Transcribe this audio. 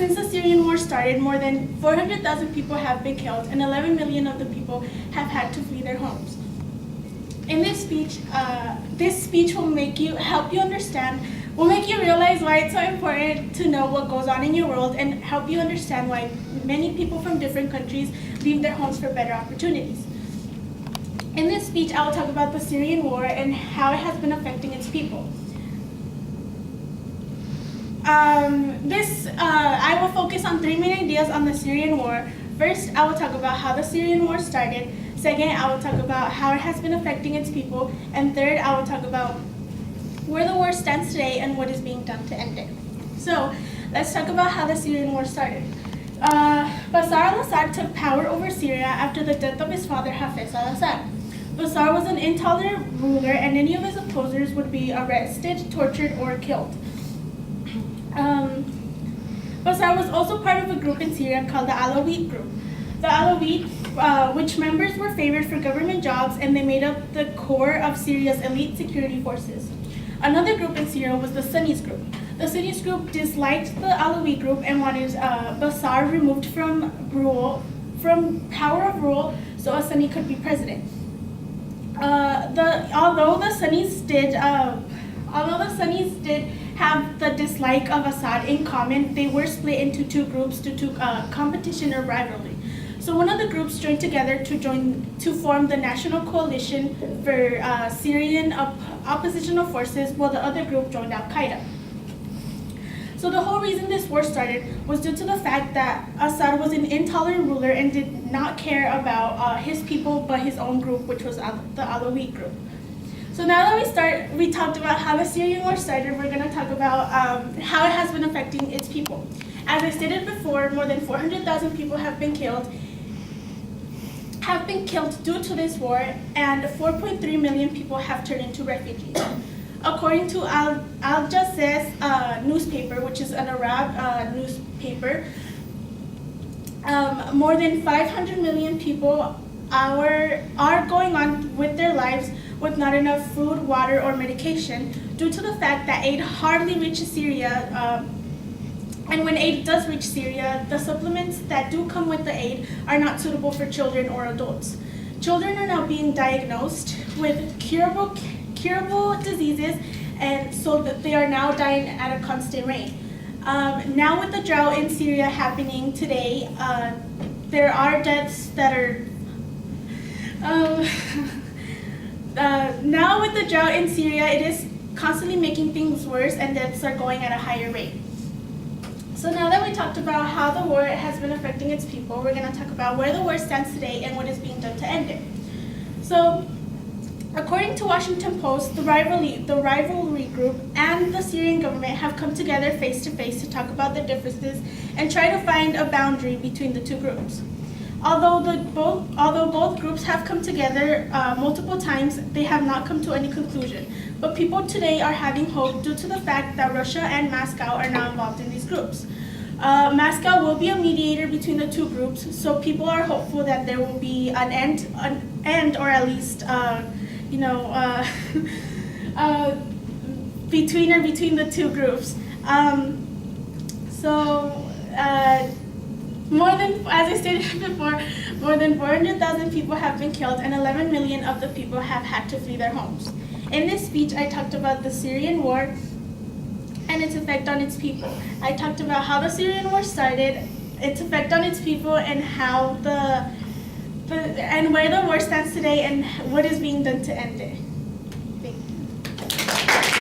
since the Syrian war started, more than 400,000 people have been killed, and 11 million of the people have had to flee their homes. In this speech will make you realize why it's so important to know what goes on in your world and help you understand why many people from different countries leave their homes for better opportunities. In this speech, I will talk about the Syrian war and how it has been affecting its people. I will focus on three main ideas on the Syrian war. First, I will talk about how the Syrian war started. Second, I will talk about how it has been affecting its people. And third, I will talk about where the war stands today and what is being done to end it. So, let's talk about how the Syrian war started. Bashar al-Assad took power over Syria after the death of his father, Hafez al-Assad. Bashar was an intolerant ruler, and any of his opposers would be arrested, tortured, or killed. Bashar was also part of a group in Syria called the Alawite group. The Alawite, which members were favored for government jobs, and they made up the core of Syria's elite security forces. Another group in Syria was the Sunnis group. The Sunnis group disliked the Alawite group and wanted Bashar removed from power of rule so a Sunni could be president. Although the Sunnis did have the dislike of Assad in common, they were split into two groups due to competition or rivalry. So one of the groups joined together to form the National Coalition for Syrian Oppositional Forces, while the other group joined Al-Qaeda. So the whole reason this war started was due to the fact that Assad was an intolerant ruler and did not care about his people but his own group, which was the Alawite group. So now that we talked about how the Syrian war started, we're going to talk about how it has been affecting its people. As I stated before, more than 400,000 people have been killed due to this war, and 4.3 million people have turned into refugees. According to Al Jazeera newspaper, which is an Arab newspaper, more than 500 million people are going on with their lives with not enough food, water, or medication due to the fact that aid hardly reaches Syria. And when aid does reach Syria, the supplements that do come with the aid are not suitable for children or adults. Children are now being diagnosed with curable diseases, and so that they are now dying at a constant rate. Now with the drought in Syria happening today, there are deaths that are now with the drought in Syria, it is constantly making things worse, and deaths are going at a higher rate. So now that we talked about how the war has been affecting its people, we're going to talk about where the war stands today and what is being done to end it. So, according to Washington Post, the rivalry group and the Syrian government have come together face to face to talk about the differences and try to find a boundary between the two groups. Although both groups have come together multiple times, they have not come to any conclusion. But people today are having hope due to the fact that Russia and Moscow are now involved in these groups. Moscow will be a mediator between the two groups, so people are hopeful that there will be an end, or at least, between the two groups. As I stated before, more than 400,000 people have been killed, and 11 million of the people have had to flee their homes. In this speech, I talked about the Syrian war and its effect on its people. I talked about how the Syrian war started, its effect on its people, and how and where the war stands today, and what is being done to end it.